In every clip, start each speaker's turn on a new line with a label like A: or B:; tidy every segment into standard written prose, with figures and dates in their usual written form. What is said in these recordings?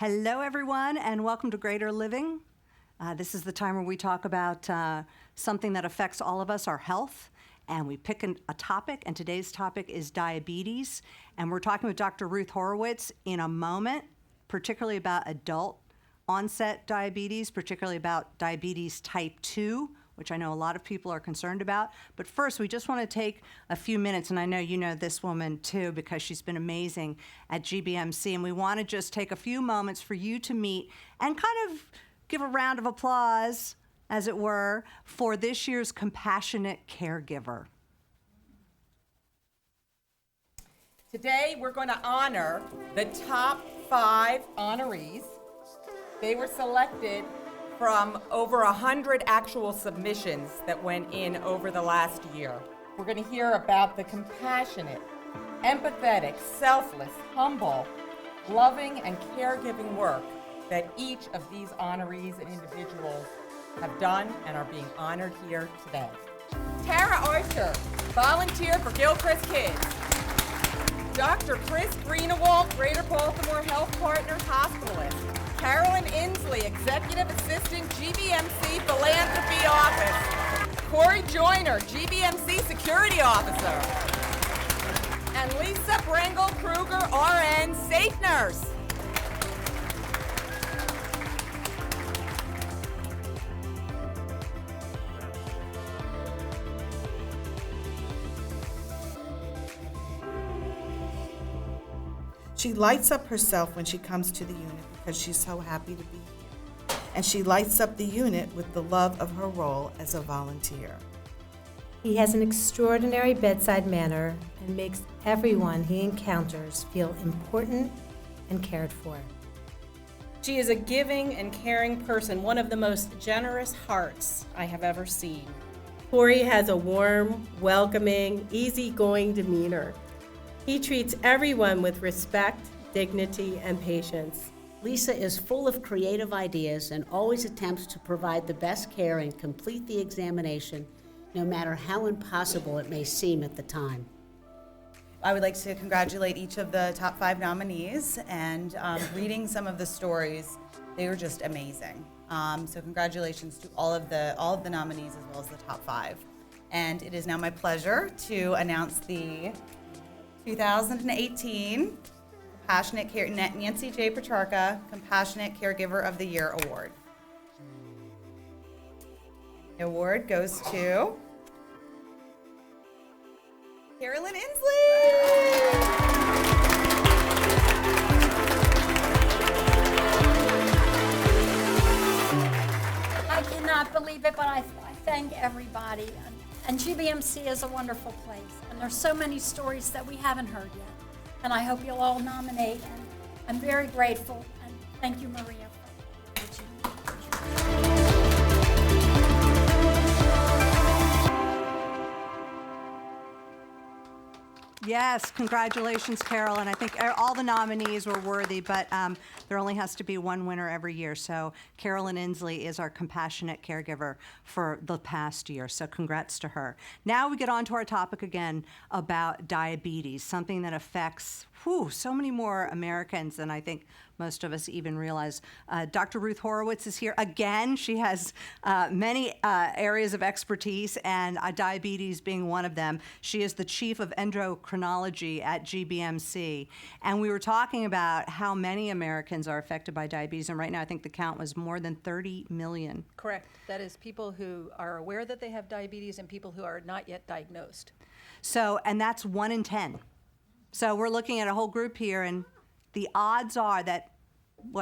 A: Hello, everyone, and welcome to Greater Living. This is the time where we talk about something that affects all of us, our health, and we pick a topic, and today's topic is diabetes. And we're talking with Dr. Ruth Horowitz in a moment, particularly about adult onset diabetes, particularly about diabetes type 2, which I know a lot of people are concerned about. But first, we just want to take a few minutes, and I know you know this woman too because she's been amazing at GBMC, and we want to just take a few moments for you to meet and kind of give a round of applause, as it were, for this year's compassionate caregiver.
B: Today, we're going to honor the top 5 honorees. They were selected from over 100 actual submissions that went in over the last year. We're going to hear about the compassionate, empathetic, selfless, humble, loving, and caregiving work that each of these honorees and individuals have done and are being honored here today. Tara Archer, volunteer for Gilchrist Kids. Dr. Chris Greenewald, Greater Baltimore Health Partners Hospitalist. Carolyn Inslee, Executive Assistant, GBMC Philanthropy Office. Corey Joyner, GBMC Security Officer. And Lisa Bringle Kruger, RN, Safe Nurse.
C: She lights up herself when she comes to the unit because she's so happy to be here. And she lights up the unit with the love of her role as a volunteer.
D: He has an extraordinary bedside manner and makes everyone he encounters feel important and cared for.
E: She is a giving and caring person, one of the most generous hearts I have ever seen.
F: Corey has a warm, welcoming, easygoing demeanor. He treats everyone with respect, dignity, and patience.
G: Lisa is full of creative ideas and always attempts to provide the best care and complete the examination, no matter how impossible it may seem at the time.
H: I would like to congratulate each of the top 5 nominees, and reading some of the stories, they were just amazing. So congratulations to all of the nominees as well as the top 5. And it is now my pleasure to announce the 2018 Nancy J. Petrarca Compassionate Caregiver of the Year Award. The award goes to Carolyn Inslee.
I: I cannot believe it, but I thank everybody. And GBMC is a wonderful place, and there's so many stories that we haven't heard yet. And I hope you'll all nominate, and I'm very grateful, and thank you, Maria, for reaching me.
A: Yes, congratulations, Carol. And I think all the nominees were worthy, but there only has to be one winner every year. So Carolyn Inslee is our compassionate caregiver for the past year. So congrats to her. Now we get on to our topic again about diabetes, something that affects so many more Americans than I think most of us even realize. Dr. Ruth Horowitz is here again. She has many areas of expertise, and diabetes being one of them. She is the chief of Endocrinology at GBMC. And we were talking about how many Americans are affected by diabetes, and right now I think the count was more than 30 million.
J: Correct. That is people who are aware that they have diabetes and people who are not yet diagnosed.
A: So, and that's 1 in 10. So we're looking at a whole group here, and the odds are that,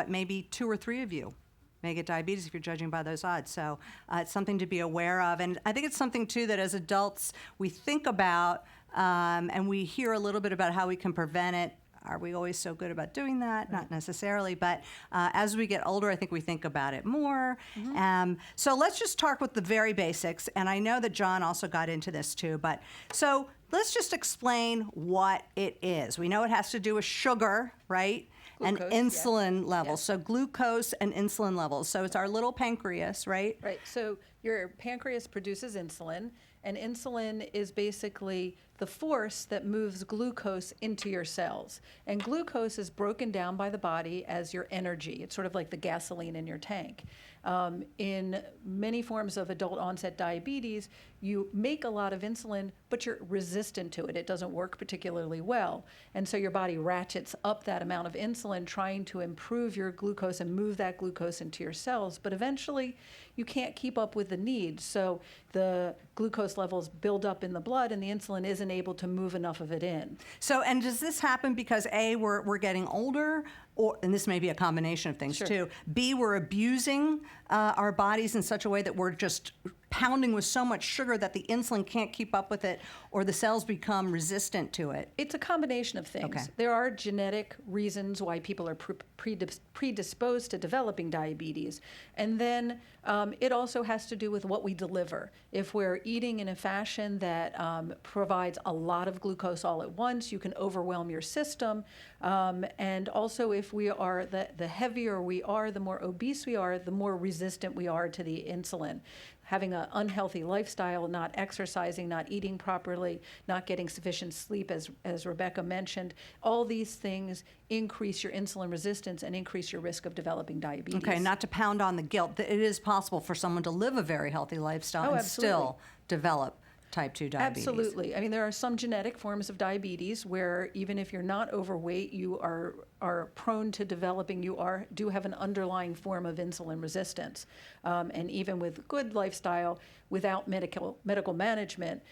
A: maybe 2 or 3 of you may get diabetes if you're judging by those odds. So it's something to be aware of. And I think it's something, too, that as adults we think about, and we hear a little bit about how we can prevent it. Are we always so good about doing that? Right. Not necessarily, but as we get older, I think we think about it more. Mm-hmm. So let's just start with the very basics. And I know that John also got into this, too. But so let's just explain what it is. We know it has to do with sugar, right? Glucose, and insulin levels. So glucose and insulin levels. So it's our little pancreas, right?
J: Right. So your pancreas produces insulin, And insulin is basically the force that moves glucose into your cells. And glucose is broken down by the body as your energy. It's sort of like the gasoline in your tank. In many forms of adult onset diabetes, you make a lot of insulin, but you're resistant to it. It doesn't work particularly well. And so your body ratchets up that amount of insulin, trying to improve your glucose and move that glucose into your cells. But eventually, you can't keep up with the need. So the glucose levels build up in the blood, and the insulin isn't able to move enough of it in.
A: So, and does this happen because A, we're getting older, or, and this may be a combination of things too, B, we're abusing our bodies in such a way that we're just pounding with so much sugar that the insulin can't keep up with it, or the cells become resistant to it?
J: It's a combination of things.
A: Okay.
J: There are genetic reasons why people are predisposed to developing diabetes. And then it also has to do with what we deliver. If we're eating in a fashion that provides a lot of glucose all at once, you can overwhelm your system. And also, if we are, the heavier we are, the more obese we are, the more resistant we are to the insulin. Having an unhealthy lifestyle, not exercising, not eating properly, not getting sufficient sleep, as Rebecca mentioned, all these things increase your insulin resistance and increase your risk of developing diabetes.
A: Okay, not to pound on the guilt, that it is possible for someone to live a very healthy lifestyle and still develop type 2 diabetes.
J: Absolutely. I mean, there are some genetic forms of diabetes where even if you're not overweight, you are prone to developing, do have an underlying form of insulin resistance. And even with good lifestyle, without medical management,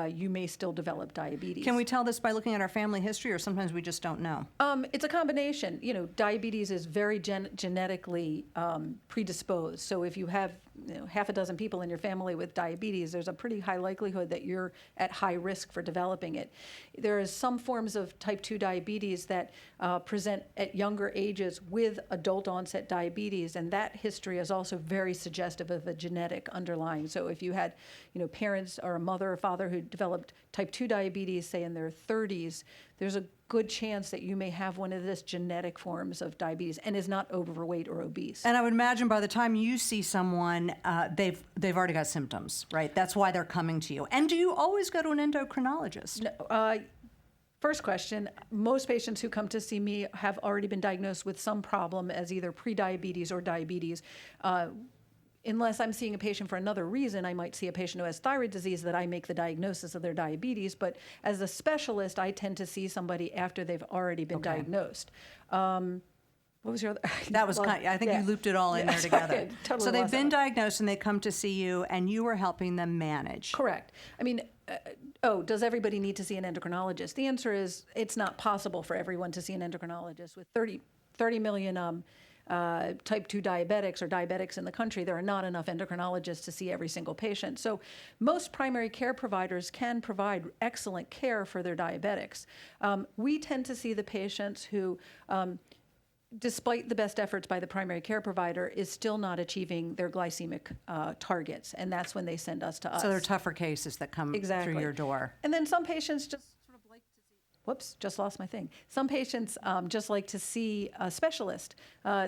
J: you may still develop diabetes.
A: Can we tell this by looking at our family history, or sometimes we just don't know?
J: It's a combination. You know, diabetes is very genetically predisposed. So if you have half a dozen people in your family with diabetes, there's a pretty high likelihood that you're at high risk for developing it. There is some forms of type 2 diabetes that present at younger ages with adult onset diabetes, and that history is also very suggestive of a genetic underlying. So if you had, parents or a mother or father who developed type 2 diabetes, say in their 30s, there's a good chance that you may have one of this genetic forms of diabetes and is not overweight or obese.
A: And I would imagine by the time you see someone, they've already got symptoms, right? That's why they're coming to you. And do you always go to an endocrinologist?
J: No, first question, most patients who come to see me have already been diagnosed with some problem as either prediabetes or diabetes. Unless I'm seeing a patient for another reason, I might see a patient who has thyroid disease that I make the diagnosis of their diabetes. But as a specialist, I tend to see somebody after they've already been diagnosed. What was your other?
A: That was I think you looped it all in there together.
J: Totally
A: so they've been diagnosed and they come to see you, and you are helping them manage.
J: Correct. I mean, does everybody need to see an endocrinologist? The answer is it's not possible for everyone to see an endocrinologist. With 30 million type 2 diabetics or diabetics in the country, there are not enough endocrinologists to see every single patient. So most primary care providers can provide excellent care for their diabetics. We tend to see the patients who, despite the best efforts by the primary care provider, is still not achieving their glycemic targets, and that's when they send us to us.
A: So they're tougher cases that come through your door.
J: And then some patients just sort of like to see, whoops, just lost my thing. Some patients just like to see a specialist.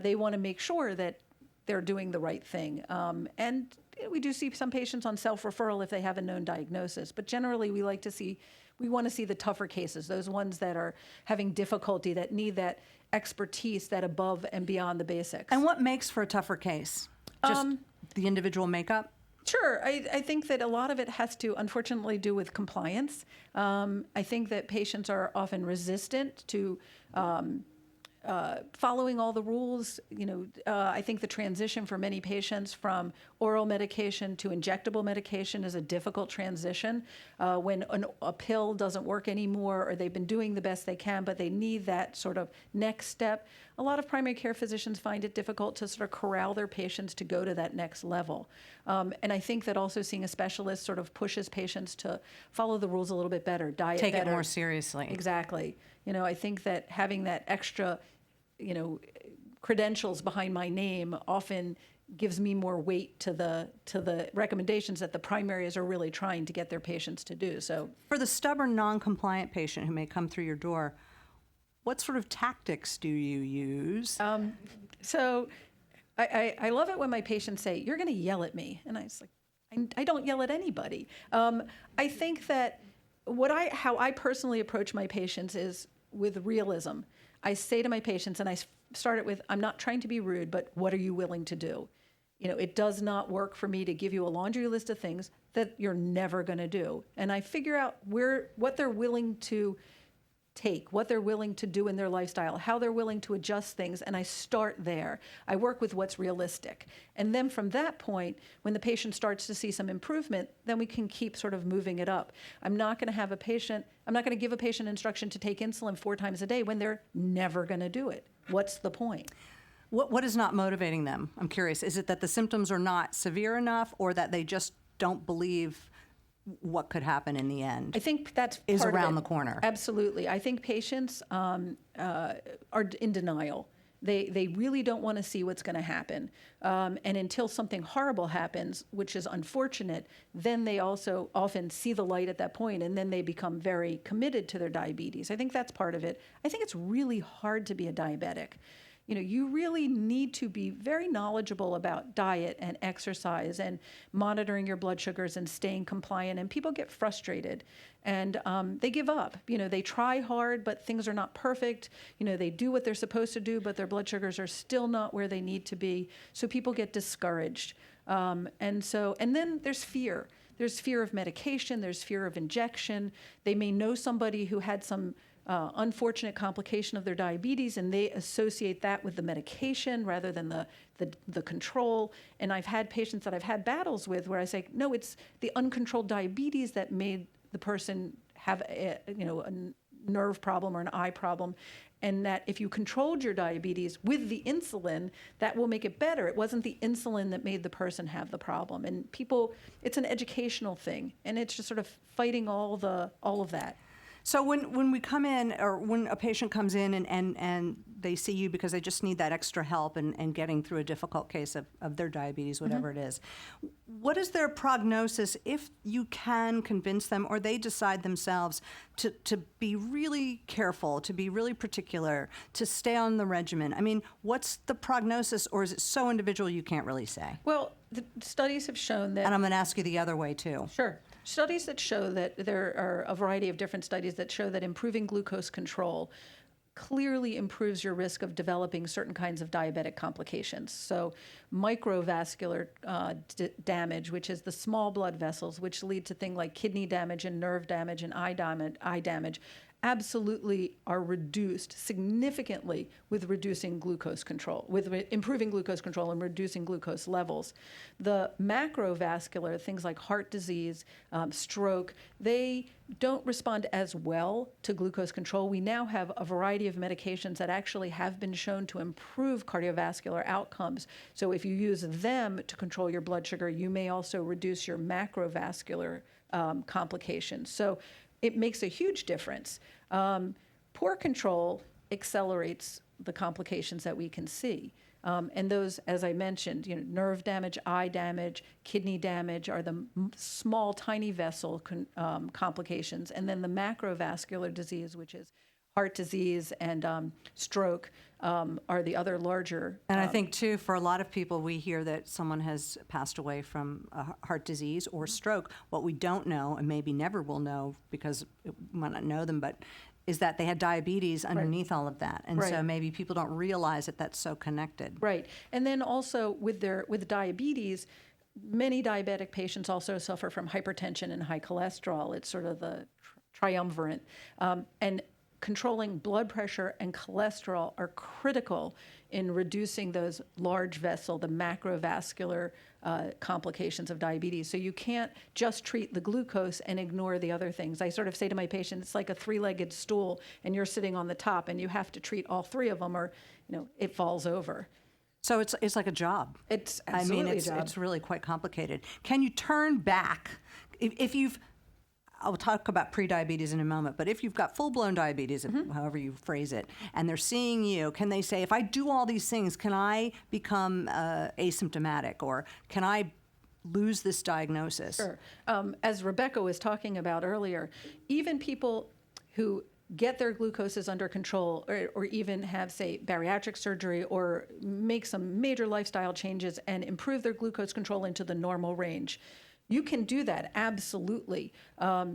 J: They want to make sure that they're doing the right thing. And we do see some patients on self-referral if they have a known diagnosis, but generally we want to see the tougher cases, those ones that are having difficulty, that need that expertise, that above and beyond the basics.
A: And what makes for a tougher case? Just the individual makeup?
J: Sure. I think that a lot of it has to, unfortunately, do with compliance. I think that patients are often resistant to following all the rules. I think the transition for many patients from oral medication to injectable medication is a difficult transition. When a pill doesn't work anymore, or they've been doing the best they can, but they need that sort of next step, a lot of primary care physicians find it difficult to sort of corral their patients to go to that next level. And I think that also seeing a specialist sort of pushes patients to follow the rules a little bit better, diet
A: Take
J: better.
A: it more seriously.
J: Exactly. I think that having that extra, credentials behind my name often gives me more weight to the recommendations that the primaries are really trying to get their patients to do. So
A: for the stubborn, non-compliant patient who may come through your door, what sort of tactics do you use?
J: So I love it when my patients say, "You're going to yell at me," and I was like, I don't yell at anybody. I think that how I personally approach my patients is with realism. I say to my patients, and I start it with, I'm not trying to be rude, but what are you willing to do? It does not work for me to give you a laundry list of things that you're never going to do. And I figure out what they're willing to take, what they're willing to do in their lifestyle, how they're willing to adjust things, and I start there. I work with what's realistic. And then from that point, when the patient starts to see some improvement, then we can keep sort of moving it up. I'm not going to give a patient instruction to take insulin 4 times a day when they're never going to do it. What's the point?
A: What is not motivating them? I'm curious. Is it that the symptoms are not severe enough, or that they just don't believe what could happen in the end?
J: I think that's
A: is
J: part
A: around
J: of it.
A: the corner.
J: Absolutely. I think patients are in denial. They really don't want to see what's going to happen. And until something horrible happens, which is unfortunate, then they also often see the light at that point, and then they become very committed to their diabetes. I think that's part of it. I think it's really hard to be a diabetic. You really need to be very knowledgeable about diet and exercise and monitoring your blood sugars and staying compliant. And people get frustrated and they give up. They try hard, but things are not perfect. They do what they're supposed to do, but their blood sugars are still not where they need to be. So people get discouraged. And then there's fear. There's fear of medication. There's fear of injection. They may know somebody who had some unfortunate complication of their diabetes, and they associate that with the medication rather than the control. And I've had patients that I've had battles with where I say, no, it's the uncontrolled diabetes that made the person have a nerve problem or an eye problem, and that if you controlled your diabetes with the insulin, that will make it better. It wasn't the insulin that made the person have the problem. And people, it's an educational thing, and it's just sort of fighting all of that.
A: So when we come in, or when a patient comes in and they see you because they just need that extra help and getting through a difficult case of their diabetes, whatever it is, what is their prognosis if you can convince them, or they decide themselves to be really careful, to be really particular, to stay on the regimen? I mean, what's the prognosis, or is it so individual you can't really say?
J: Well, the studies have shown that...
A: And I'm going to ask you the other way, too.
J: Sure. Studies that show that there are a variety of different studies that show that improving glucose control clearly improves your risk of developing certain kinds of diabetic complications. So microvascular damage, which is the small blood vessels, which lead to things like kidney damage and nerve damage and eye damage, absolutely are reduced significantly with reducing glucose control, with improving glucose control and reducing glucose levels. The macrovascular, things like heart disease, stroke, they don't respond as well to glucose control. We now have a variety of medications that actually have been shown to improve cardiovascular outcomes. So if you use them to control your blood sugar, you may also reduce your macrovascular complications. So it makes a huge difference. Poor control accelerates the complications that we can see. And those, as I mentioned, nerve damage, eye damage, kidney damage are the small, tiny vessel complications. And then the macrovascular disease, which is heart disease and stroke, are the other larger.
A: And I think, too, for a lot of people, we hear that someone has passed away from heart disease or stroke. What we don't know, and maybe never will know because we might not know them, but is that they had diabetes underneath all of that. And so maybe people don't realize that that's so connected.
J: Right. And then also with diabetes, many diabetic patients also suffer from hypertension and high cholesterol. It's sort of the triumvirate. And controlling blood pressure and cholesterol are critical in reducing those large vessel, the macrovascular complications of diabetes. So you can't just treat the glucose and ignore the other things. I sort of say to my patients, it's like a 3-legged stool and you're sitting on the top and you have to treat all 3 of them or it falls over.
A: So it's like a job.
J: It's absolutely a job.
A: It's really quite complicated. Can you turn back if you've I'll talk about prediabetes in a moment, but if you've got full-blown diabetes, however you phrase it, and they're seeing you, can they say, if I do all these things, can I become asymptomatic, or can I lose this diagnosis?
J: Sure. As Rebecca was talking about earlier, even people who get their glucoses under control or even have, say, bariatric surgery or make some major lifestyle changes and improve their glucose control into the normal range, You can do that, absolutely.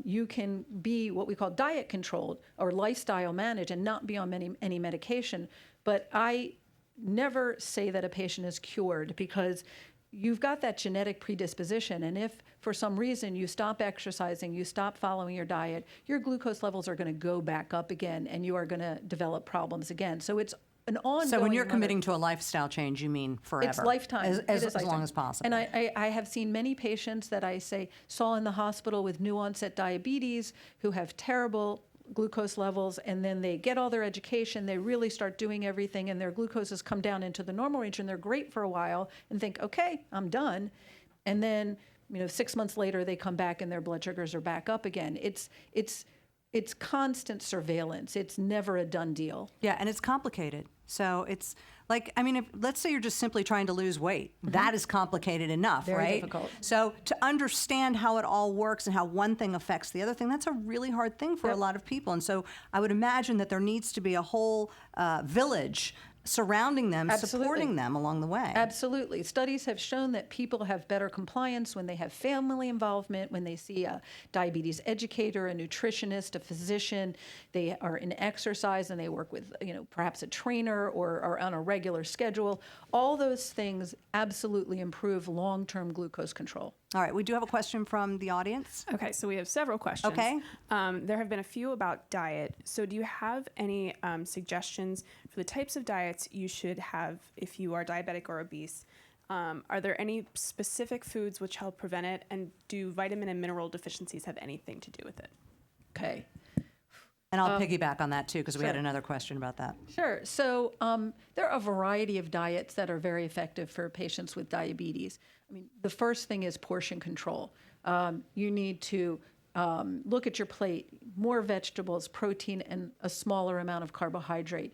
J: You can be what we call diet controlled or lifestyle managed and not be on any medication. But I never say that a patient is cured, because you've got that genetic predisposition. And if for some reason you stop exercising, you stop following your diet, your glucose levels are going to go back up again and you are going to develop problems again. So it's an ongoing.
A: So when you're committing to a lifestyle change, you mean forever?
J: It's lifetime.
A: As long as possible.
J: And I have seen many patients that I saw in the hospital with new onset diabetes who have terrible glucose levels, and then they get all their education, they really start doing everything, and their glucose has come down into the normal range, and they're great for a while and think, okay, I'm done. And then, 6 months later, they come back and their blood sugars are back up again. It's constant surveillance. It's never a done deal.
A: Yeah, and it's complicated. So it's like, if, let's say you're just simply trying to lose weight. That is complicated enough,
J: Very
A: right?
J: difficult.
A: So to understand how it all works and how one thing affects the other thing, that's a really hard thing for a lot of people. And so I would imagine that there needs to be a whole village surrounding them, supporting them along the way.
J: Absolutely. Studies have shown that people have better compliance when they have family involvement, when they see a diabetes educator, a nutritionist, a physician, they are in exercise and they work with, perhaps a trainer or are on a regular schedule. All those things absolutely improve long-term glucose control.
A: All right, we do have a question from the audience.
K: Okay, so we have several questions.
A: Okay.
K: There have been a few about diet. So do you have any suggestions for the types of diets you should have if you are diabetic or obese? Are there any specific foods which help prevent it? And do vitamin and mineral deficiencies have anything to do with it?
J: Okay.
A: And I'll piggyback on that too, because we had
J: sure.
A: another question about that.
J: Sure. So there are a variety of diets that are very effective for patients with diabetes. The first thing is portion control. You need to look at your plate, more vegetables, protein, and a smaller amount of carbohydrate.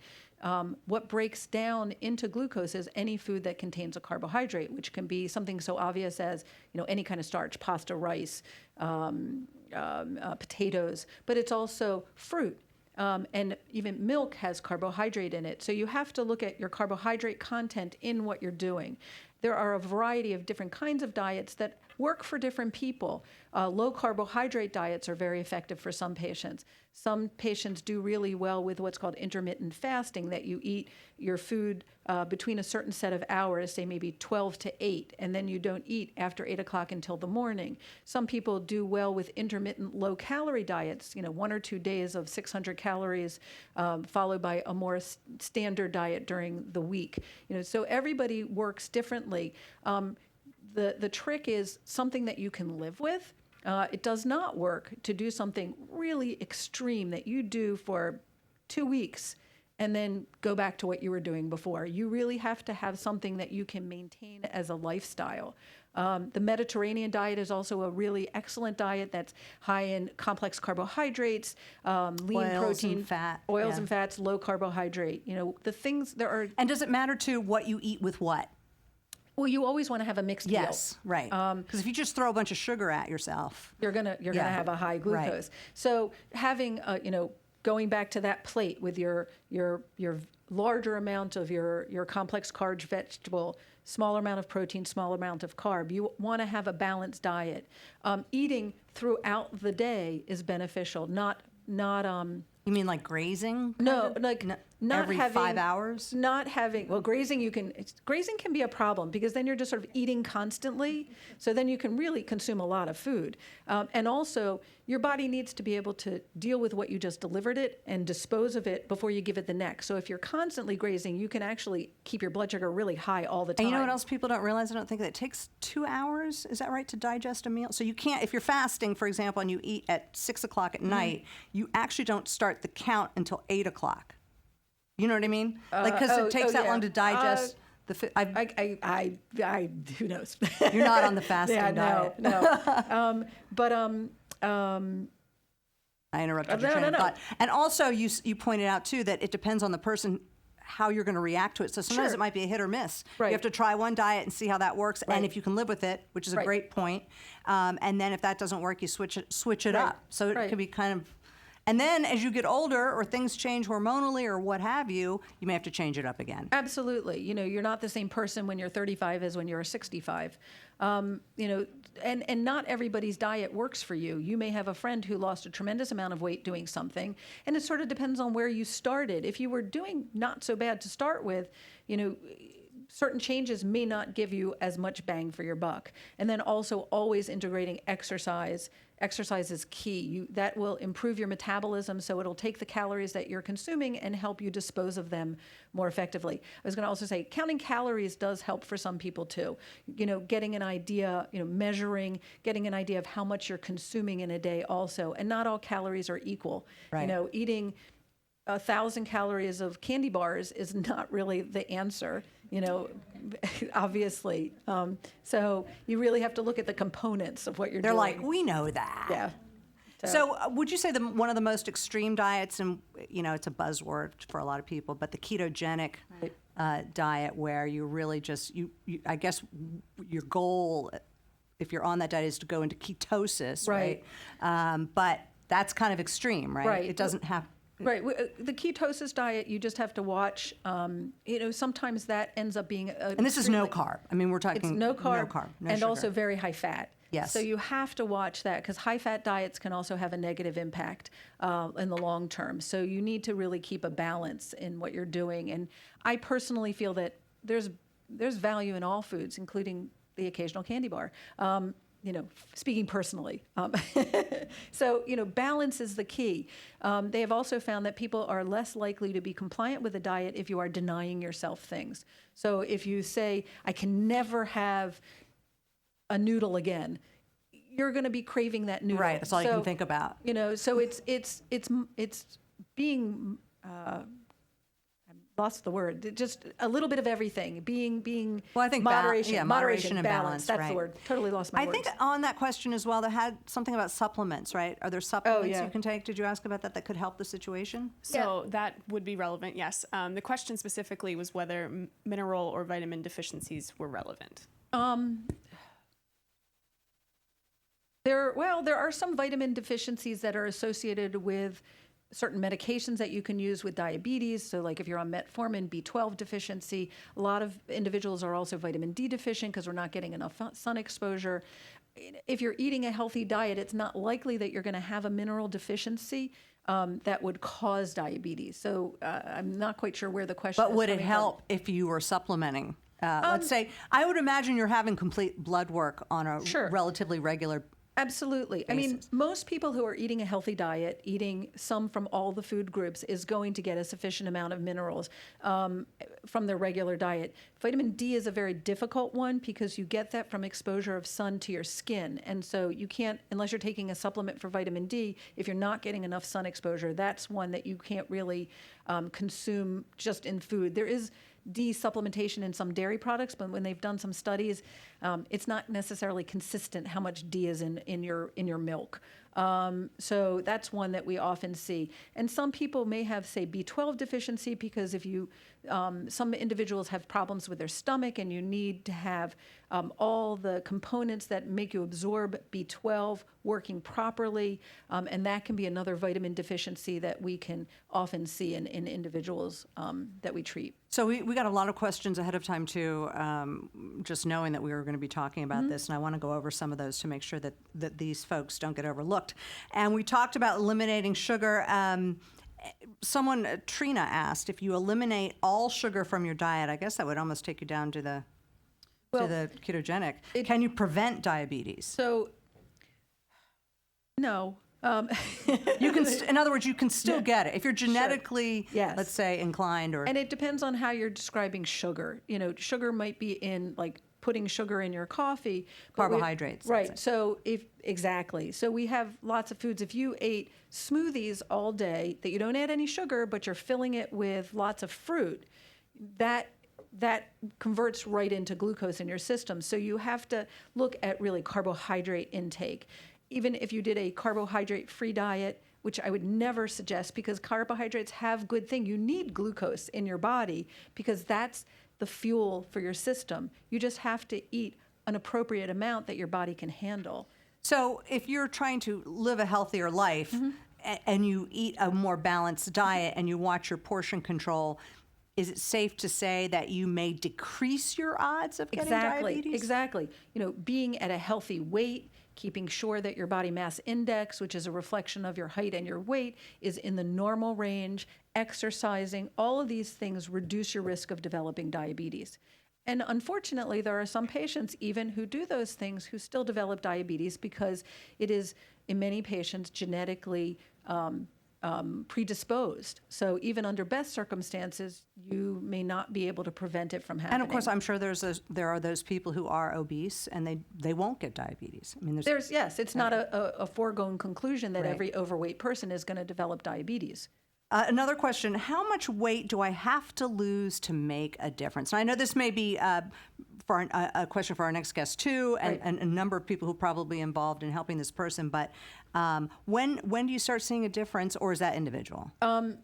J: What breaks down into glucose is any food that contains a carbohydrate, which can be something so obvious as any kind of starch, pasta, rice, potatoes, but it's also fruit. And even milk has carbohydrate in it. So you have to look at your carbohydrate content in what you're doing. There are a variety of different kinds of diets that work for different people. Low carbohydrate diets are very effective for some patients. Some patients do really well with what's called intermittent fasting, that you eat your food between a certain set of hours, say maybe 12 to 8, and then you don't eat after 8 o'clock until the morning. Some people do well with intermittent low-calorie diets, 1 or 2 days of 600 calories, followed by a more standard diet during the week. So everybody works differently. The trick is something that you can live with. It does not work to do something really extreme that you do for 2 weeks and then go back to what you were doing before. You really have to have something that you can maintain as a lifestyle. The Mediterranean diet is also a really excellent diet that's high in complex carbohydrates, lean
A: Oils
J: protein,
A: and fat,
J: oils
A: yeah.
J: and fats, low carbohydrate. The things there are.
A: And does it matter too what you eat with what?
J: Well, you always want to have a mixed meal.
A: Yes, right. Because if you just throw a bunch of sugar at yourself,
J: you're gonna have a high glucose.
A: Right.
J: So having going back to that plate with your larger amount of your complex carb vegetable, smaller amount of protein, smaller amount of carb, you want to have a balanced diet. Eating throughout the day is beneficial. Not
A: you mean like grazing?
J: No, like not
A: every
J: having
A: 5 hours.
J: Not having grazing. Grazing can be a problem because then you're just sort of eating constantly. So then you can really consume a lot of food, and also your body needs to be able to deal with what you just delivered it and dispose of it before you give it the next. So if you're constantly grazing, you can actually keep your blood sugar really high all the time.
A: And you know what else people don't realize? I don't think that it takes 2 hours. Is that right, to digest a meal? So you can't, if you're fasting, for example, and you eat at 6 o'clock at night, you actually don't start the count until 8 o'clock. You know what I mean? Because it takes that long to digest the food.
J: Who knows?
A: You're not on the fasting diet.
J: No.
A: I interrupted your train of thought. And also, you pointed out too that it depends on the person how you're going to react to it. So sometimes
J: Sure.
A: it might be a hit or miss.
J: Right.
A: You have to try one diet and see how that works,
J: Right.
A: and if you can live with it, which is a
J: Right.
A: great point. And then if that doesn't work, you switch it
J: Right.
A: up. So it
J: Right.
A: can be kind of. And then as you get older or things change hormonally or what have you, you may have to change it up again.
J: Absolutely. You're not the same person when you're 35 as when you're 65. And not everybody's diet works for you. You may have a friend who lost a tremendous amount of weight doing something, and it sort of depends on where you started. If you were doing not so bad to start with, certain changes may not give you as much bang for your buck. And then also always integrating exercise. Exercise is key. That will improve your metabolism, so it'll take the calories that you're consuming and help you dispose of them more effectively. I was going to also say counting calories does help for some people too. Getting an idea, measuring, getting an idea of how much you're consuming in a day also. And not all calories are equal.
A: Right.
J: Eating 1,000 calories of candy bars is not really the answer. Obviously. So you really have to look at the components of what you're
A: They're
J: doing.
A: like, we know that.
J: Yeah.
A: So would you say one of the most extreme diets, and it's a buzzword for a lot of people, but the ketogenic diet, where you really just, I guess your goal, if you're on that diet, is to go into ketosis, right? But that's kind of extreme, right?
J: Right.
A: It doesn't have...
J: Right. The ketosis diet, you just have to watch. Sometimes that ends up being
A: and this is no carb. I mean, we're talking
J: it's no carb,
A: no
J: and
A: sugar.
J: also very high fat.
A: Yes.
J: So you have to watch that, because high fat diets can also have a negative impact in the long term. So you need to really keep a balance in what you're doing. And I personally feel that there's value in all foods, including the occasional candy bar. Speaking personally. So, balance is the key. They have also found that people are less likely to be compliant with a diet if you are denying yourself things. So if you say, I can never have a noodle again, you're going to be craving that noodle.
A: Right, that's all you can think about.
J: So it's being... lost the word. Just a little bit of everything. Being
A: well, I think
J: moderation,
A: moderation and balance.
J: That's
A: right.
J: the word. Totally lost my words.
A: I think on that question as well, they had something about supplements, right? Are there supplements you can take? Did you ask about that could help the situation?
K: So that would be relevant, yes. The question specifically was whether mineral or vitamin deficiencies were relevant.
J: There are some vitamin deficiencies that are associated with certain medications that you can use with diabetes. So like if you're on metformin, B12 deficiency, a lot of individuals are also vitamin D deficient because we're not getting enough sun exposure. If you're eating a healthy diet, it's not likely that you're going to have a mineral deficiency that would cause diabetes. So I'm not quite sure where the question is.
A: But would it help if you were supplementing? Let's say, I would imagine you're having complete blood work on a relatively regular
J: Absolutely.
A: basis.
J: I mean, most people who are eating a healthy diet, eating some from all the food groups, is going to get a sufficient amount of minerals from their regular diet. Vitamin D is a very difficult one because you get that from exposure of sun to your skin. And so you can't, unless you're taking a supplement for vitamin D, if you're not getting enough sun exposure, that's one that you can't really consume just in food. There is D supplementation in some dairy products, but when they've done some studies, it's not necessarily consistent how much D is in your milk. So that's one that we often see. And some people may have, say, B12 deficiency because if you, some individuals have problems with their stomach and you need to have all the components that make you absorb B12 working properly. And that can be another vitamin deficiency that we can often see in individuals that we treat.
A: So we got a lot of questions ahead of time too, just knowing that we were going to be talking about this, and I want to go over some of those to make sure that these folks don't get overlooked. And we talked about eliminating sugar. Someone, Trina, asked if you eliminate all sugar from your diet. I guess that would almost take you down to the ketogenic. Can you prevent diabetes?
J: So, no.
A: You can, in other words, you can still get it if you're genetically,
J: Yes.
A: let's say, inclined, or
J: And it depends on how you're describing sugar. Sugar might be in like putting sugar in your coffee. but
A: Carbohydrates, let's
J: Right. So exactly. So we have lots of foods. If you ate smoothies all day that you don't add any sugar, but you're filling it with lots of fruit, that converts right into glucose in your system. So you have to look at really carbohydrate intake. Even if you did a carbohydrate-free diet, which I would never suggest because carbohydrates have good thing. You need glucose in your body because that's the fuel for your system. You just have to eat an appropriate amount that your body can handle.
A: So if you're trying to live a healthier life, and you eat a more balanced diet and you watch your portion control, is it safe to say that you may decrease your odds of getting diabetes?
J: Exactly. You know, being at a healthy weight, keeping sure that your body mass index, which is a reflection of your height and your weight, is in the normal range, exercising, all of these things reduce your risk of developing diabetes. And unfortunately, there are some patients even who do those things who still develop diabetes because it is, in many patients, genetically predisposed. So even under best circumstances, you may not be able to prevent it from happening.
A: And of course, I'm sure there are those people who are obese and they won't get diabetes. I mean,
J: yes, it's not a foregone conclusion that
A: Right.
J: every overweight person is going to develop diabetes.
A: Another question, how much weight do I have to lose to make a difference? And I know this may be for a question for our next guest too, and a number of people who are probably involved in helping this person, but when do you start seeing a difference, or is that individual?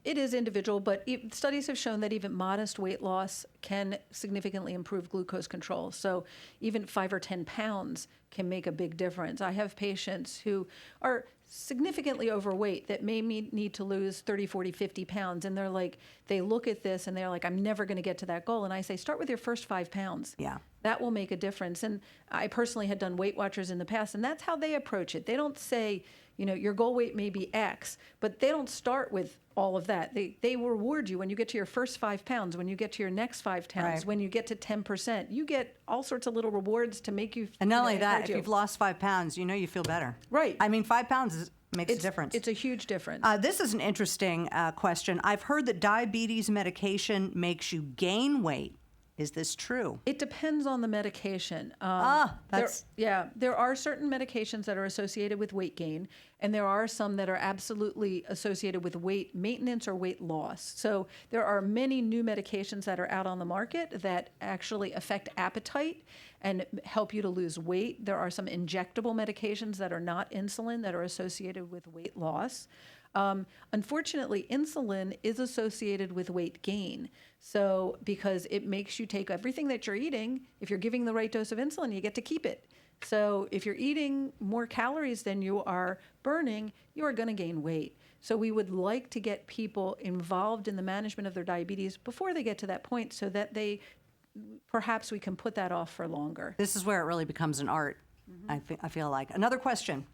J: It is individual, but studies have shown that even modest weight loss can significantly improve glucose control. So even 5 or 10 pounds can make a big difference. I have patients who are significantly overweight that may need to lose 30, 40, 50 pounds. And they're like, they look at this and they're like, I'm never going to get to that goal. And I say, start with your first 5 pounds.
A: Yeah.
J: That will make a difference. And I personally had done Weight Watchers in the past, and that's how they approach it. They don't say, you know, your goal weight may be X, but they don't start with all of that. They reward you when you get to your first 5 pounds, when you get to your next 5 pounds,
A: Right.
J: when you get to 10%. You get all sorts of little rewards to make you.
A: And not only that,
J: encourage
A: if
J: you.
A: you've lost 5 pounds, you know you feel better.
J: Right.
A: I mean, 5 pounds makes a difference.
J: It's a huge difference.
A: This is an interesting question. I've heard that diabetes medication makes you gain weight. Is this true?
J: It depends on the medication.
A: There
J: are certain medications that are associated with weight gain, and there are some that are absolutely associated with weight maintenance or weight loss. So there are many new medications that are out on the market that actually affect appetite and help you to lose weight. There are some injectable medications that are not insulin that are associated with weight loss. Unfortunately, insulin is associated with weight gain. So because it makes you take everything that you're eating, if you're giving the right dose of insulin, you get to keep it. So if you're eating more calories than you are burning, you are going to gain weight. So we would like to get people involved in the management of their diabetes before they get to that point so that perhaps we can put that off for longer.
A: This is where it really becomes an art, I feel like. Another question.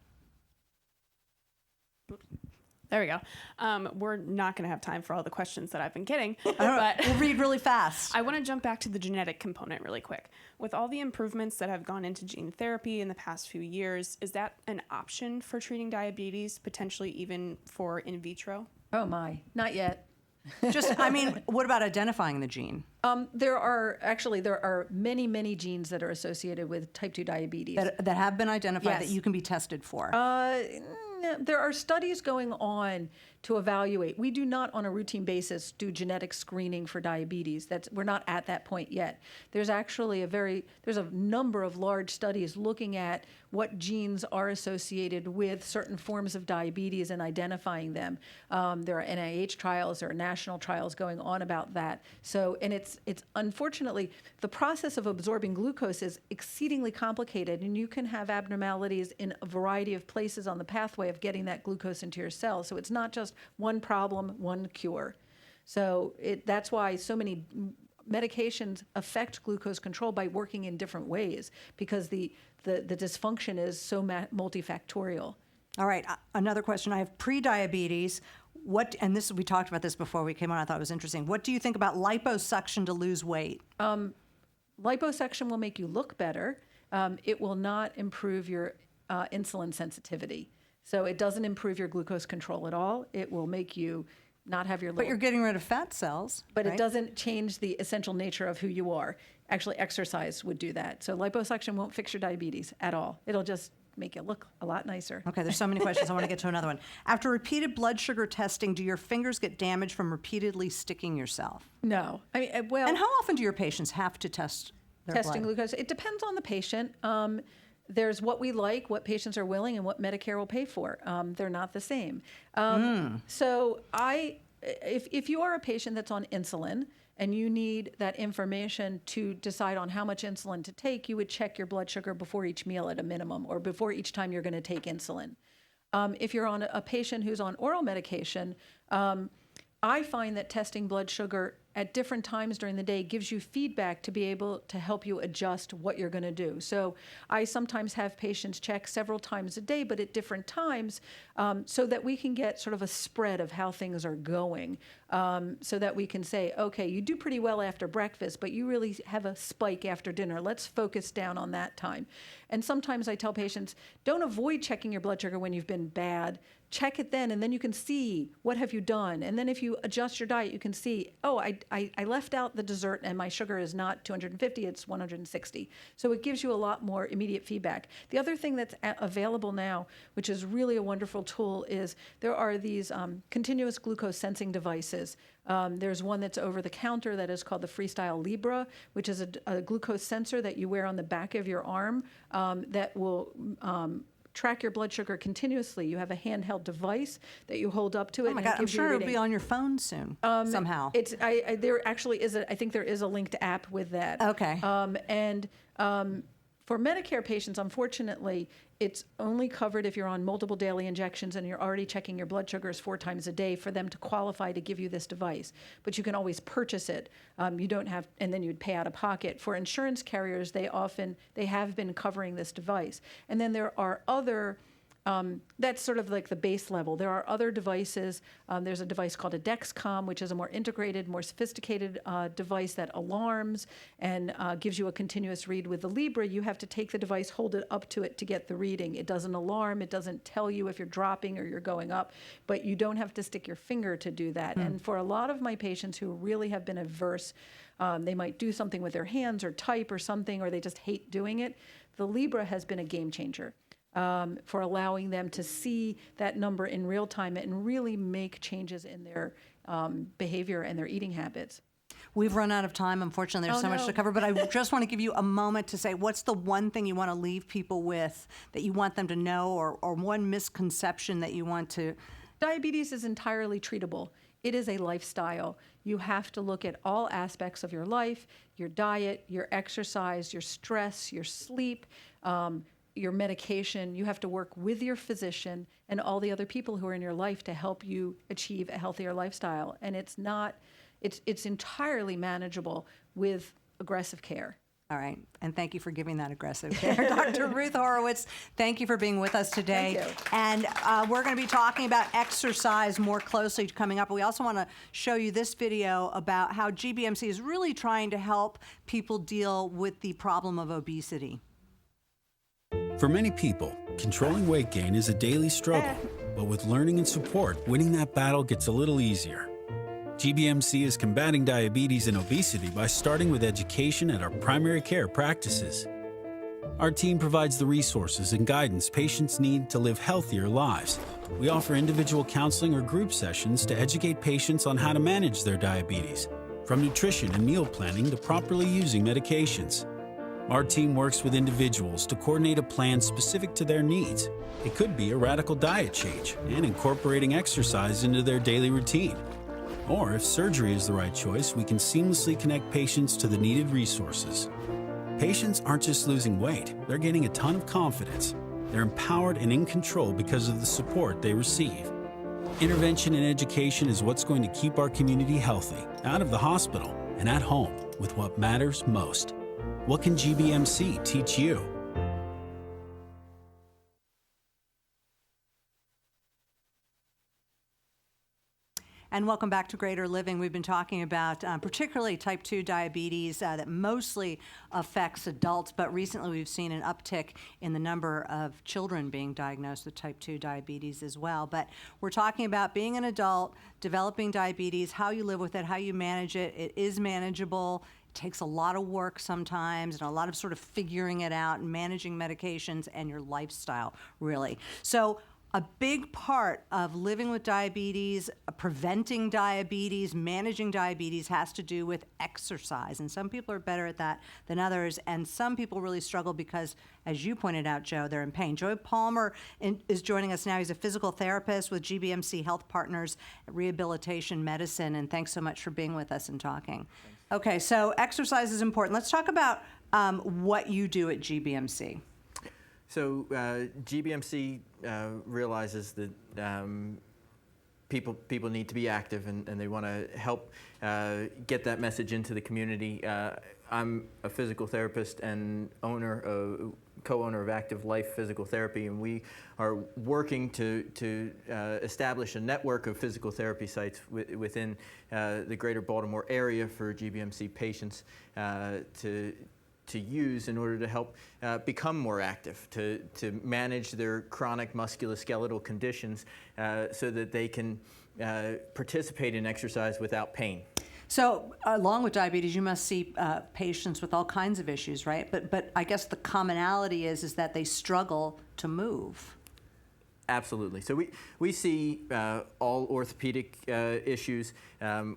K: There we go. We're not going to have time for all the questions that I've been getting,
A: We'll
K: but
A: read really fast.
K: I want to jump back to the genetic component really quick. With all the improvements that have gone into gene therapy in the past few years, is that an option for treating diabetes, potentially even for in vitro?
J: Oh my, not yet.
A: What about identifying the gene?
J: There are many, many genes that are associated with type 2 diabetes.
A: That have been identified
J: Yes.
A: that you can be tested for?
J: There are studies going on to evaluate. We do not, on a routine basis, do genetic screening for diabetes. We're not at that point yet. There's actually there's a number of large studies looking at what genes are associated with certain forms of diabetes and identifying them. There are NIH trials, there are national trials going on about that. So, and it's unfortunately, the process of absorbing glucose is exceedingly complicated, and you can have abnormalities in a variety of places on the pathway of getting that glucose into your cells. So it's not just one problem, one cure. So that's why so many medications affect glucose control by working in different ways, because the dysfunction is so multifactorial.
A: All right, another question. I have pre-diabetes. We talked about this before we came on. I thought it was interesting. What do you think about liposuction to lose weight?
J: Liposuction will make you look better. It will not improve your insulin sensitivity. So it doesn't improve your glucose control at all. It will make you not have your
A: But you're getting rid of fat cells.
J: But
A: right?
J: it doesn't change the essential nature of who you are. Actually, exercise would do that. So liposuction won't fix your diabetes at all. It'll just make you look a lot nicer.
A: Okay, there's so many questions. I want to get to another one. After repeated blood sugar testing, do your fingers get damaged from repeatedly sticking yourself?
J: No.
A: And how often do your patients have to test their
J: testing
A: blood?
J: glucose? It depends on the patient. There's what we like, what patients are willing, and what Medicare will pay for. They're not the same. So if you are a patient that's on insulin and you need that information to decide on how much insulin to take, you would check your blood sugar before each meal at a minimum, or before each time you're going to take insulin. If you're on a patient who's on oral medication, I find that testing blood sugar at different times during the day gives you feedback to be able to help you adjust what you're going to do. So I sometimes have patients check several times a day, but at different times, so that we can get sort of a spread of how things are going, so that we can say, okay, you do pretty well after breakfast, but you really have a spike after dinner. Let's focus down on that time. And sometimes I tell patients, don't avoid checking your blood sugar when you've been bad. Check it then, and then you can see what have you done. And then if you adjust your diet, you can see, oh, I left out the dessert and my sugar is not 250, it's 160. So it gives you a lot more immediate feedback. The other thing that's available now, which is really a wonderful tool, is there are these continuous glucose sensing devices. There's one that's over the counter that is called the Freestyle Libra, which is a glucose sensor that you wear on the back of your arm that will track your blood sugar continuously. You have a handheld device that you hold up to it.
A: Oh my
J: and
A: God,
J: it
A: I'm
J: gives you a
A: sure it'll
J: reading.
A: be on your phone soon somehow.
J: There actually is I think there is a linked app with that.
A: Okay.
J: For Medicare patients, unfortunately, it's only covered if you're on multiple daily injections and you're already checking your blood sugars 4 times a day for them to qualify to give you this device. But you can always purchase it. You don't have, and then you'd pay out of pocket. For insurance carriers, they have been covering this device. And then there are other, that's sort of like the base level. There are other devices. There's a device called a Dexcom, which is a more integrated, more sophisticated device that alarms and gives you a continuous read. With the Libra, you have to take the device, hold it up to it to get the reading. It doesn't alarm. It doesn't tell you if you're dropping or you're going up, but you don't have to stick your finger to do that. And for a lot of my patients who really have been averse, they might do something with their hands or type or something, or they just hate doing it. The Libra has been a game changer. For allowing them to see that number in real time and really make changes in their behavior and their eating habits.
A: We've run out of time, unfortunately. There's so much to cover, but I just want to give you a moment to say, what's the one thing you want to leave people with that you want them to know, or one misconception that you want to...
J: Diabetes is entirely treatable. It is a lifestyle. You have to look at all aspects of your life, your diet, your exercise, your stress, your sleep, your medication. You have to work with your physician and all the other people who are in your life to help you achieve a healthier lifestyle. And it's entirely manageable with aggressive care.
A: All right. And thank you for giving that aggressive care. Dr. Ruth Horowitz, thank you for being with us today.
J: Thank you.
A: And we're going to be talking about exercise more closely coming up. But we also want to show you this video about how GBMC is really trying to help people deal with the problem of obesity.
L: For many people, controlling weight gain is a daily struggle, but with learning and support, winning that battle gets a little easier. GBMC is combating diabetes and obesity by starting with education at our primary care practices. Our team provides the resources and guidance patients need to live healthier lives. We offer individual counseling or group sessions to educate patients on how to manage their diabetes, from nutrition and meal planning to properly using medications. Our team works with individuals to coordinate a plan specific to their needs. It could be a radical diet change and incorporating exercise into their daily routine. Or if surgery is the right choice, we can seamlessly connect patients to the needed resources. Patients aren't just losing weight, they're gaining a ton of confidence. They're empowered and in control because of the support they receive. Intervention and education is what's going to keep our community healthy, out of the hospital, and at home with what matters most. What can GBMC teach you?
A: And welcome back to Greater Living. We've been talking about particularly type 2 diabetes that mostly affects adults, but recently we've seen an uptick in the number of children being diagnosed with type 2 diabetes as well. But we're talking about being an adult, developing diabetes, how you live with it, how you manage it. It is manageable. It takes a lot of work sometimes and a lot of sort of figuring it out and managing medications and your lifestyle, really. So a big part of living with diabetes, preventing diabetes, managing diabetes has to do with exercise. And some people are better at that than others. And some people really struggle because, as you pointed out, Joe, they're in pain. Joe Palmer is joining us now. He's a physical therapist with GBMC Health Partners Rehabilitation Medicine. And thanks so much for being with us and talking. Okay, so exercise is important. Let's talk about what you do at GBMC.
M: So GBMC realizes that people need to be active, and they want to help get that message into the community. I'm a physical therapist and co-owner of Active Life Physical Therapy, and we are working to establish a network of physical therapy sites within the greater Baltimore area for GBMC patients to use in order to help become more active, to manage their chronic musculoskeletal conditions so that they can participate in exercise without pain.
A: So along with diabetes, you must see patients with all kinds of issues, right? But I guess the commonality is that they struggle to move.
M: Absolutely. So we see all orthopedic issues.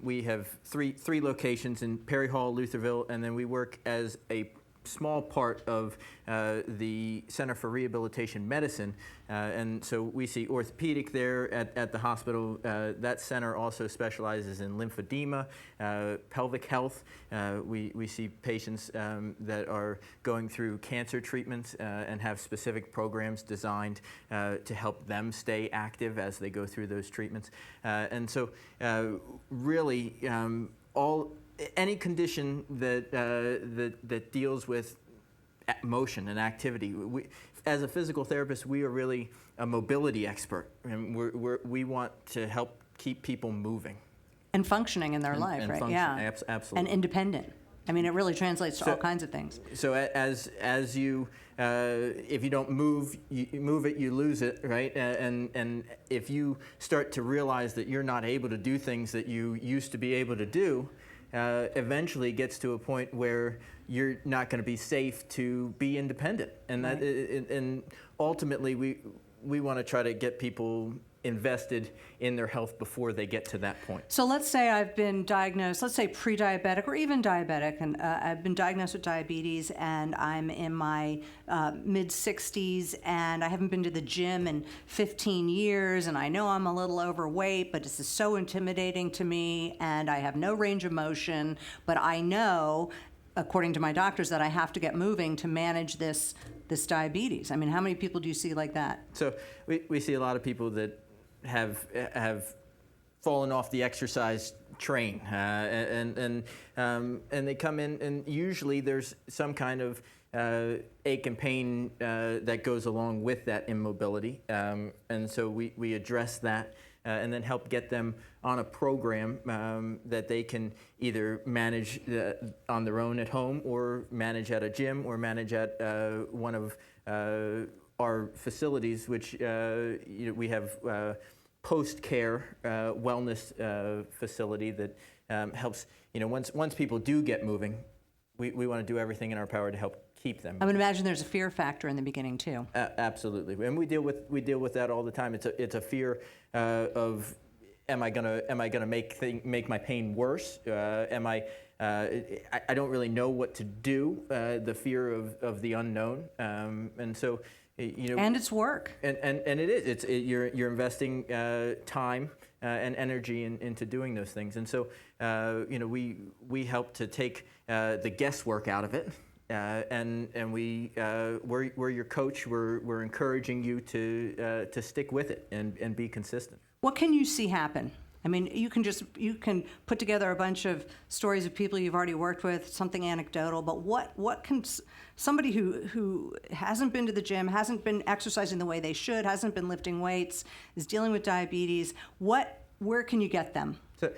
M: We have three locations in Perry Hall, Lutherville, and then we work as a small part of the Center for Rehabilitation Medicine, and so we see orthopedic there at the hospital. That center also specializes in lymphedema, pelvic health. We see patients that are going through cancer treatments and have specific programs designed to help them stay active as they go through those treatments. And so really any condition that deals with motion and activity. As a physical therapist, we are really a mobility expert, and we want to help keep people moving
A: and functioning in their life, right? Yeah,
M: absolutely.
A: And independent. I mean, it really translates to all kinds of things.
M: So as you, if you don't move it, you lose it, right? And if you start to realize that you're not able to do things that you used to be able to do, eventually gets to a point where you're not going to be safe to be independent, and
A: right.
M: And ultimately we want to try to get people invested in their health before they get to that point.
A: So let's say I've been diagnosed, let's say pre-diabetic or even diabetic, and I've been diagnosed with diabetes, and I'm in my mid-60s, and I haven't been to the gym in 15 years, and I know I'm a little overweight, but this is so intimidating to me, and I have no range of motion, but I know, according to my doctors, that I have to get moving to manage this diabetes. I mean, how many people do you see like that?
M: So we see a lot of people that have fallen off the exercise train, and they come in, and usually there's some kind of ache and pain that goes along with that immobility, and so we address that and then help get them on a program that they can either manage on their own at home, or manage at a gym, or manage at one of our facilities, which we have post-care wellness facility that helps. Once people do get moving, we want to do everything in our power to help keep them.
A: I would imagine there's a fear factor in the beginning too.
M: Absolutely, and we deal with that all the time. It's a fear of, am I gonna make my pain worse? I don't really know what to do. The fear of the unknown, and so.
A: And it's work.
M: And it is. You're investing time and energy into doing those things. And so we help to take the guesswork out of it. And we're your coach. We're encouraging you to stick with it and be consistent.
A: What can you see happen? I mean, you can put together a bunch of stories of people you've already worked with, something anecdotal, but what can somebody who hasn't been to the gym, hasn't been exercising the way they should, hasn't been lifting weights, is dealing with diabetes, where can you get them?
M: So,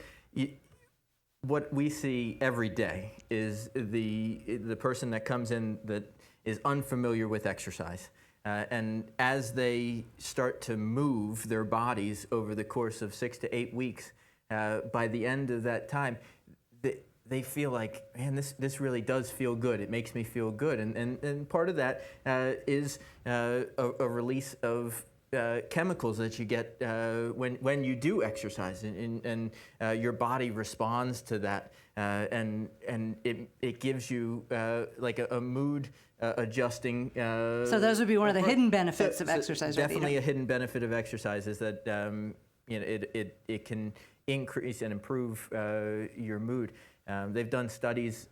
M: what we see every day is the person that comes in that is unfamiliar with exercise. And as they start to move their bodies over the course of 6 to 8 weeks, by the end of that time, they feel like, man, this really does feel good. It makes me feel good. And part of that is a release of chemicals that you get when you do exercise, and your body responds to that, and it gives you like a mood adjusting.
A: So those would be one of the hidden benefits of exercise.
M: Definitely a hidden benefit of exercise is that it can increase and improve your mood. They've done studies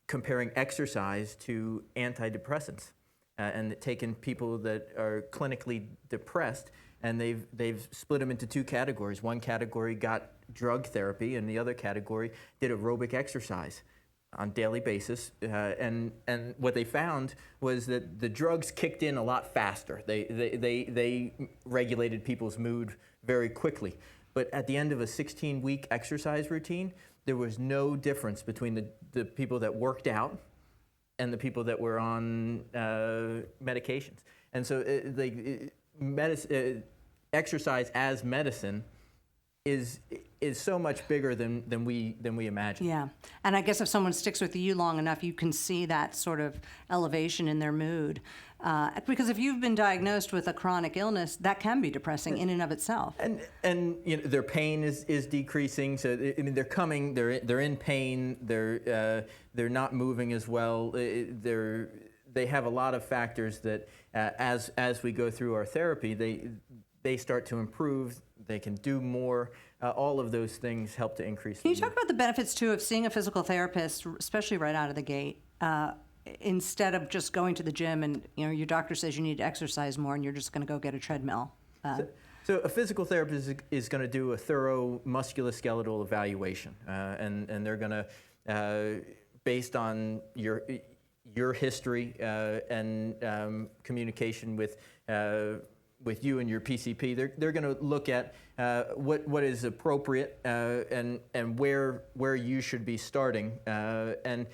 M: comparing exercise to antidepressants. and taken people that are clinically depressed, and they've split them into 2 categories. One category got drug therapy, and the other category did aerobic exercise on a daily basis. And what they found was that the drugs kicked in a lot faster. They regulated people's mood very quickly. But at the end of a 16-week exercise routine, there was no difference between the people that worked out and the people that were on medications. And so exercise as medicine is so much bigger than we imagine.
A: Yeah, and I guess if someone sticks with you long enough, you can see that sort of elevation in their mood. Because if you've been diagnosed with a chronic illness, that can be depressing in and of itself.
M: And their pain is decreasing. So they're in pain. They're not moving as well. They have a lot of factors that as we go through our therapy, they start to improve. They can do more. All of those things help to increase.
A: Can you talk about the benefits too of seeing a physical therapist, especially right out of the gate? Instead of just going to the gym and your doctor says you need to exercise more and you're just going to go get a treadmill.
M: So a physical therapist is going to do a thorough musculoskeletal evaluation, and they're going to, based on your history and communication with you and your PCP, they're going to look at what is appropriate and where you should be starting. And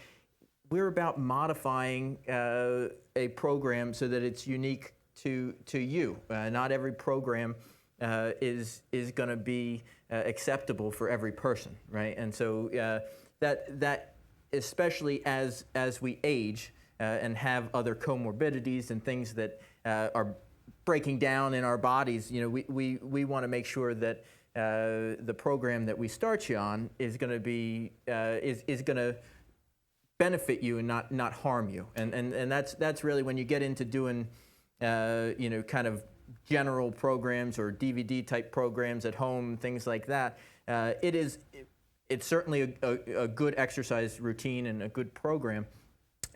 M: we're about modifying a program so that it's unique to you. Not every program is going to be acceptable for every person, right? And so that especially as we age and have other comorbidities and things that are breaking down in our bodies, we want to make sure that the program that we start you on is going to be is going to benefit you and not harm you. And that's really when you get into doing kind of general programs or DVD type programs at home, things like that. It's certainly a good exercise routine and a good program,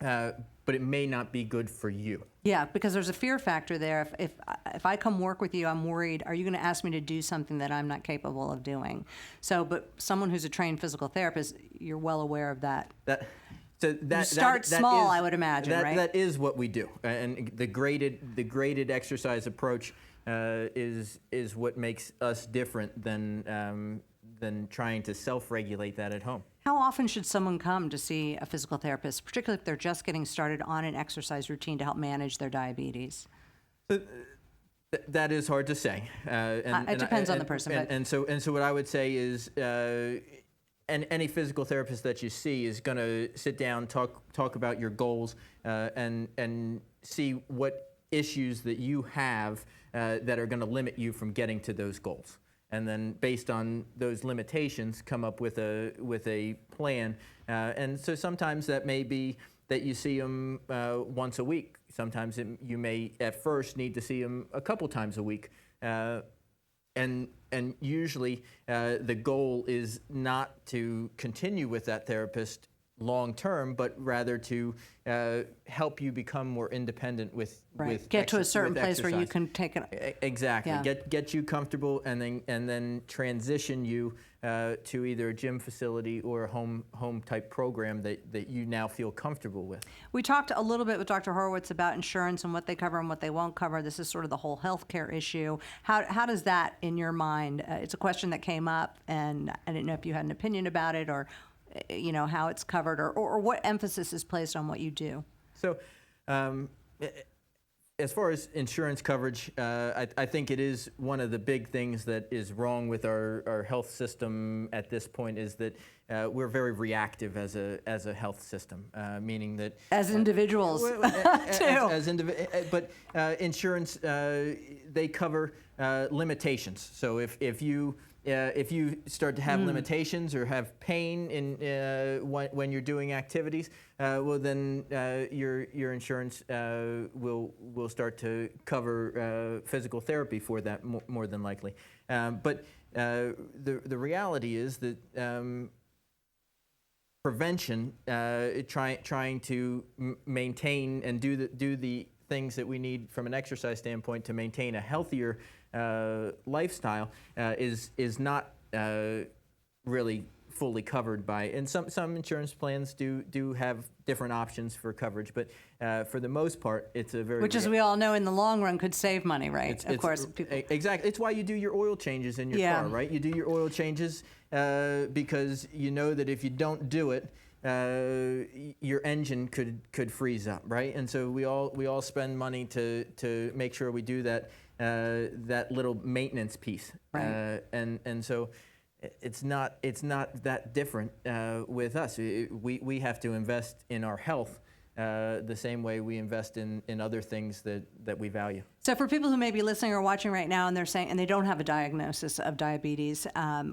M: but it may not be good for you.
A: Yeah, because there's a fear factor there. If I come work with you, I'm worried, are you going to ask me to do something that I'm not capable of doing? So, but someone who's a trained physical therapist, you're well aware of that. You start small, I would imagine, right?
M: That is what we do, and the graded exercise approach is what makes us different than trying to self-regulate that at home.
A: How often should someone come to see a physical therapist, particularly if they're just getting started on an exercise routine to help manage their diabetes?
M: That is hard to say.
A: It depends on the person.
M: And so what I would say is, and any physical therapist that you see is going to sit down, talk about your goals, and see what issues that you have that are going to limit you from getting to those goals. And then based on those limitations, come up with a plan. And so sometimes that may be that you see them once a week. Sometimes you may at first need to see them a couple times a week. And usually the goal is not to continue with that therapist long term, but rather to help you become more independent with
A: get to a certain place where you can take it.
M: Exactly.
A: Yeah.
M: Get you comfortable, and then transition you to either a gym facility or a home type program that you now feel comfortable with.
A: We talked a little bit with Dr. Horowitz about insurance and what they cover and what they won't cover. This is sort of the whole healthcare issue. How does that, in your mind? It's a question that came up, and I didn't know if you had an opinion about it, or how it's covered, or what emphasis is placed on what you do.
M: So, as far as insurance coverage, I think it is one of the big things that is wrong with our health system at this point, is that we're very reactive as a health system, meaning that
A: as individuals too.
M: But insurance, they cover limitations. So if you start to have limitations or have pain when you're doing activities, well then your insurance will start to cover physical therapy for that more than likely. But the reality is that prevention, trying to maintain and do the things that we need from an exercise standpoint to maintain a healthier lifestyle is not really fully covered by, and some insurance plans do have different options for coverage, but for the most part, it's a very
A: Which, as we all know, in the long run, could save money, right? Of course, people.
M: Exactly. It's why you do your oil changes in your car, right? You do your oil changes because you know that if you don't do it, your engine could freeze up, right? And so we all spend money to make sure we do that little maintenance piece,
A: right?
M: And so it's not that different with us. We have to invest in our health the same way we invest in other things that we value.
A: So for people who may be listening or watching right now and they're saying, and they don't have a diagnosis of diabetes,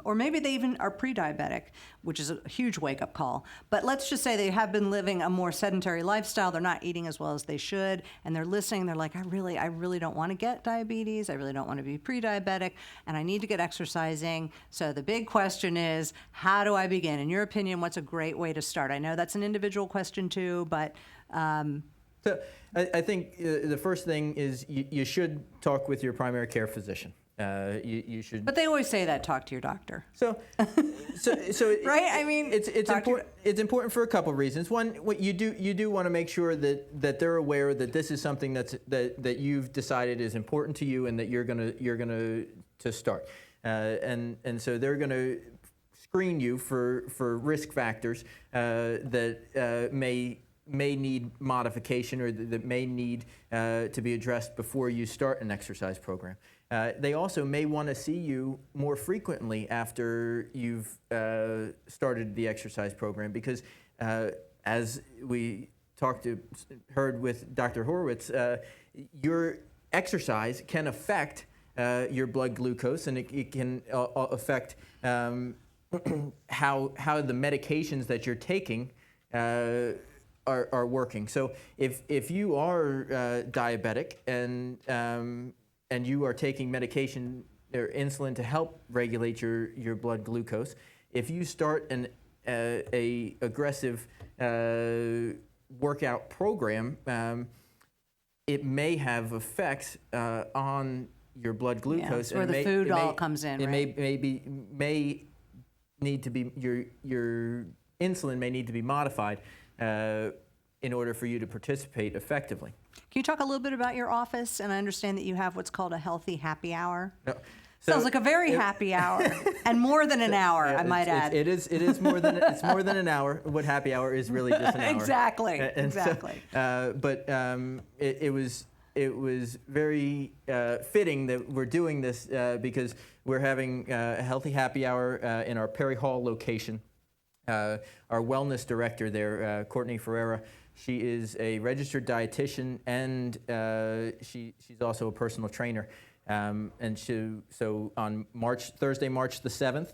A: or maybe they even are pre-diabetic, which is a huge wake-up call, but let's just say they have been living a more sedentary lifestyle, they're not eating as well as they should, and they're listening, they're like, I really don't want to get diabetes, I really don't want to be pre-diabetic, and I need to get exercising. So the big question is, how do I begin? In your opinion, what's a great way to start? I know that's an individual question too, but
M: so I think the first thing is you should talk with your primary care physician. You should.
A: But they always say that, talk to your doctor.
M: So
A: right? I mean,
M: it's important. It's important for a couple of reasons. One, what you do want to make sure that they're aware that this is something that you've decided is important to you and that you're gonna start. And so they're gonna screen you for risk factors that may need modification or that may need to be addressed before you start an exercise program. They also may want to see you more frequently after you've started the exercise program because as we heard with Dr. Horowitz, your exercise can affect your blood glucose and it can affect how the medications that you're taking are working. So if you are diabetic and you are taking medication or insulin to help regulate your blood glucose, if you start a aggressive workout program, it may have effects on your blood glucose.
A: Yeah, that's where the food all comes in.
M: It
A: right?
M: may need to be your insulin may need to be modified in order for you to participate effectively.
A: Can you talk a little bit about your office? And I understand that you have what's called a healthy happy hour.
M: No.
A: Sounds like a very happy hour, and more than an hour, I might add.
M: It is more than an hour. What happy hour is really just an hour.
A: Exactly.
M: Exactly. But it was very fitting that we're doing this because we're having a healthy happy hour in our Perry Hall location. Our wellness director there, Courtney Ferreira, she is a registered dietitian and she's also a personal trainer. And so on Thursday, March the 7th,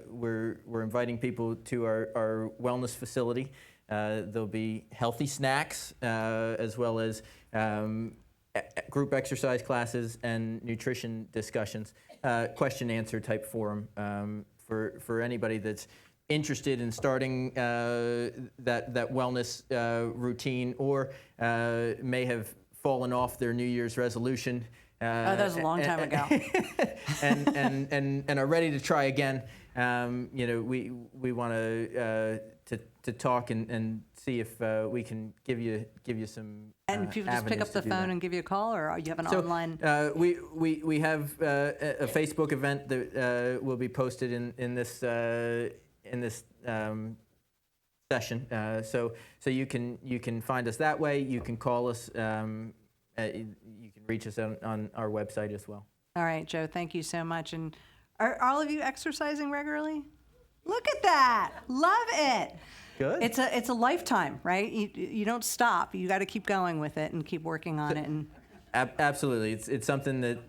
M: we're inviting people to our wellness facility. There'll be healthy snacks as well as group exercise classes and nutrition discussions, question answer type forum for anybody that's interested in starting that wellness routine or may have fallen off their New Year's resolution.
A: That was a long time ago.
M: and are ready to try again. We want to talk and see if we can give you some.
A: And people just pick up the phone and give you a call, or you have an online.
M: We have a Facebook event that will be posted in this session. So you can find us that way. You can call us. You can reach us on our website as well.
A: All right, Joe, thank you so much. And are all of you exercising regularly? Look at that. Love it.
M: Good.
A: It's a lifetime, right? You don't stop. You got to keep going with it and keep working on it. And
M: absolutely. It's something that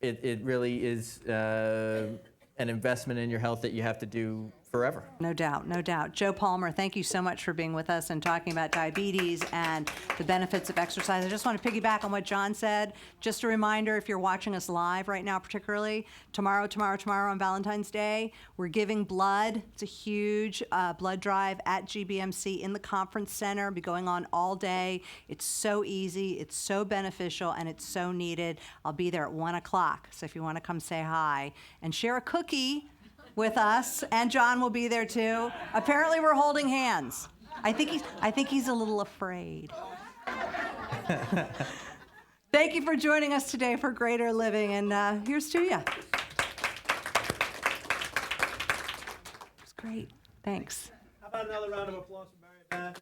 M: it really is an investment in your health that you have to do forever.
A: No doubt, no doubt. Joe Palmer, thank you so much for being with us and talking about diabetes and the benefits of exercise. I just want to piggyback on what John said. Just a reminder, if you're watching us live right now, particularly, tomorrow on Valentine's Day, we're giving blood. It's a huge blood drive at GBMC in the conference center. It'll be going on all day. It's so easy, it's so beneficial, and it's so needed. I'll be there at 1 o'clock, so if you want to come say hi and share a cookie with us, and John will be there too. Apparently we're holding hands. I think he's a little afraid. Thank you for joining us today for Greater Living, and here's to you. It's great. Thanks.
N: How about another round of applause for Mary Beth?